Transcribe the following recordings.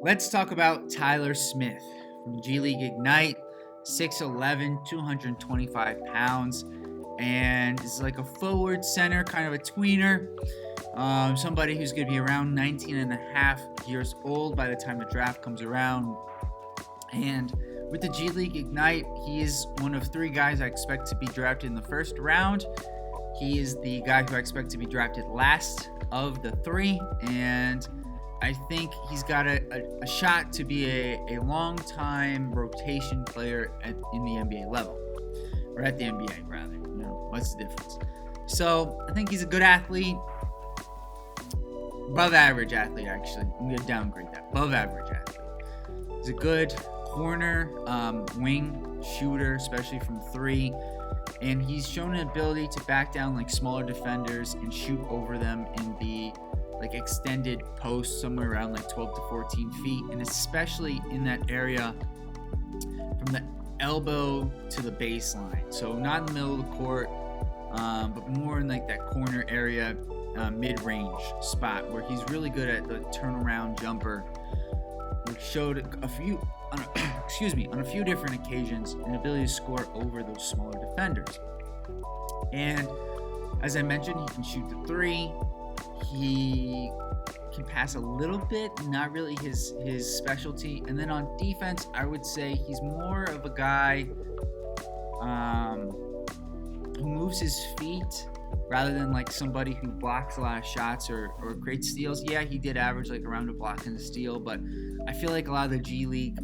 Let's talk about Tyler Smith from G League Ignite, 6'11", 225 pounds, and is like a forward center, kind of a tweener. Somebody who's going to be around 19 and a half years old by the time the draft comes around. And with the G League Ignite, he is one of three guys I expect to be drafted in the first round. He is the guy who I expect to be drafted last of the three, and I think he's got a shot to be a long-time rotation player in the NBA level, or at the NBA rather. What's the difference? So I think he's a good athlete, above average athlete actually. I'm going to downgrade that. Above average athlete. He's a good corner, wing shooter, especially from three. And he's shown an ability to back down like smaller defenders and shoot over them in the like extended post somewhere around like 12 to 14 feet, and especially in that area from the elbow to the baseline. So not in the middle of the court, but more in like that corner area, mid-range spot where he's really good at the turnaround jumper. We showed a few on a few different occasions an ability to score over those smaller defenders. And as I mentioned, he can shoot the three. He can pass a little bit, not really his specialty. And then on defense, I would say he's more of a guy who moves his feet rather than like somebody who blocks a lot of shots or creates steals. Yeah, he did average like around a block and a steal, but I feel like a lot of the G League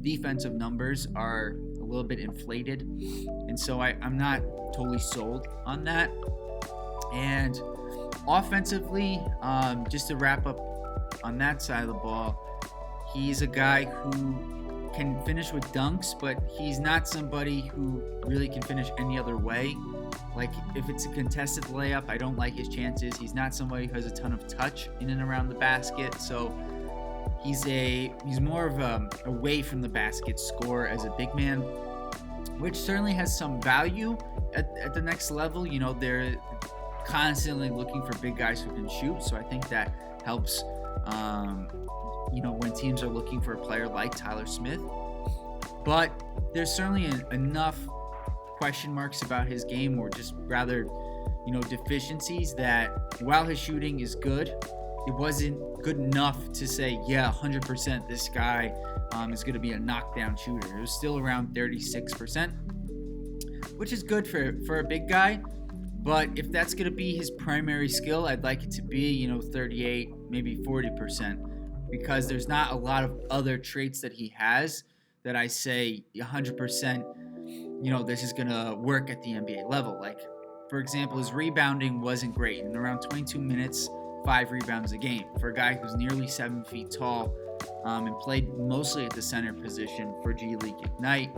defensive numbers are a little bit inflated, and so I'm not totally sold on that. And offensively, just to wrap up on that side of the ball, he's a guy who can finish with dunks, but he's not somebody who really can finish any other way. Like if it's a contested layup, I don't like his chances. He's not somebody who has a ton of touch in and around the basket, so he's more of a away from the basket scorer as a big man, which certainly has some value at the next level. They're constantly looking for big guys who can shoot, so I think that helps when teams are looking for a player like Tyler Smith. But there's certainly enough question marks about his game, or just rather deficiencies, that while his shooting is good, it wasn't good enough to say 100% this guy is going to be a knockdown shooter. It was still around 36%, which is good for a big guy. But if that's going to be his primary skill, I'd like it to be 38, maybe 40%, because there's not a lot of other traits that he has that I say 100%, this is going to work at the NBA level. Like, for example, his rebounding wasn't great. In around 22 minutes, 5 rebounds a game. For a guy who's nearly 7 feet tall and played mostly at the center position for G League Ignite,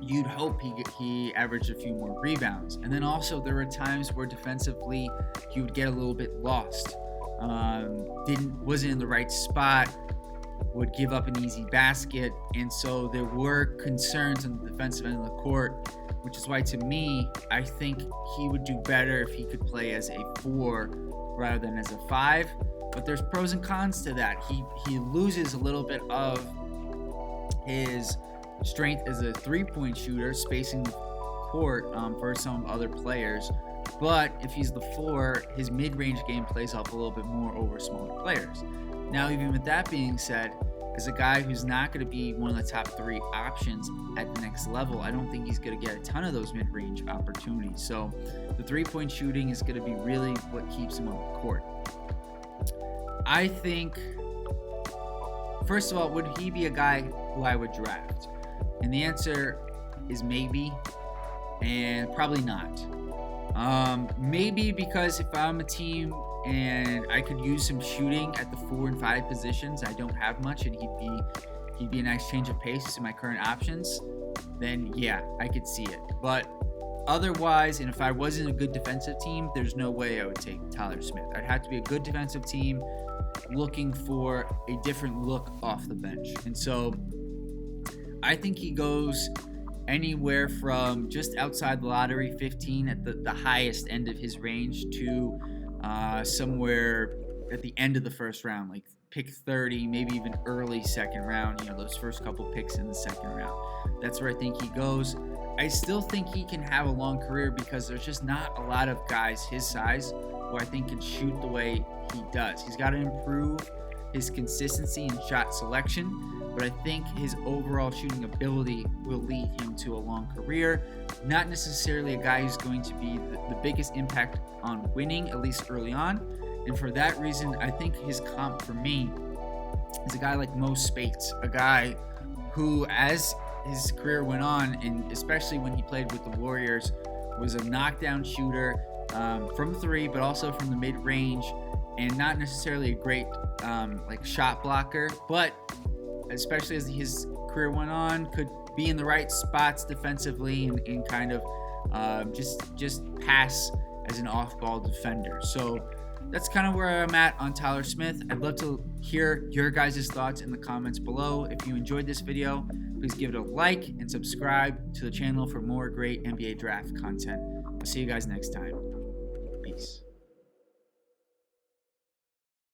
you'd hope he averaged a few more rebounds. And then also there were times where defensively he would get a little bit lost. Wasn't in the right spot, would give up an easy basket, and so there were concerns on the defensive end of the court, which is why to me, I think he would do better if he could play as a 4 rather than as a 5. But there's pros and cons to that. He loses a little bit of his strength as a three-point shooter, spacing the court for some other players. But if he's the 4, his mid-range game plays up a little bit more over smaller players. Now, even with that being said, as a guy who's not going to be one of the top 3 options at the next level, I don't think he's going to get a ton of those mid-range opportunities. So the three-point shooting is going to be really what keeps him on the court. I think, first of all, would he be a guy who I would draft? And the answer is maybe, and probably not. Maybe because if I'm a team and I could use some shooting at the 4 and 5 positions, I don't have much, and he'd be a nice change of pace to my current options, then yeah, I could see it. But otherwise, and if I wasn't a good defensive team, there's no way I would take Tyler Smith. I'd have to be a good defensive team looking for a different look off the bench. And so I think he goes anywhere from just outside the lottery, 15 at the highest end of his range, to somewhere at the end of the first round, like pick 30, maybe even early second round, those first couple picks in the second round. That's where I think he goes. I still think he can have a long career because there's just not a lot of guys his size who I think can shoot the way he does. He's got to improve his consistency and shot selection, but I think his overall shooting ability will lead him to a long career. Not necessarily a guy who's going to be the biggest impact on winning, at least early on. And for that reason, I think his comp for me is a guy like Mo Spates, a guy who, as his career went on, and especially when he played with the Warriors, was a knockdown shooter from three, but also from the mid-range, and not necessarily a great shot blocker, but especially as his career went on, could be in the right spots defensively and kind of just pass as an off-ball defender. So that's kind of where I'm at on Tyler Smith. I'd love to hear your guys' thoughts in the comments below. If you enjoyed this video, please give it a like and subscribe to the channel for more great NBA draft content. I'll see you guys next time. Peace.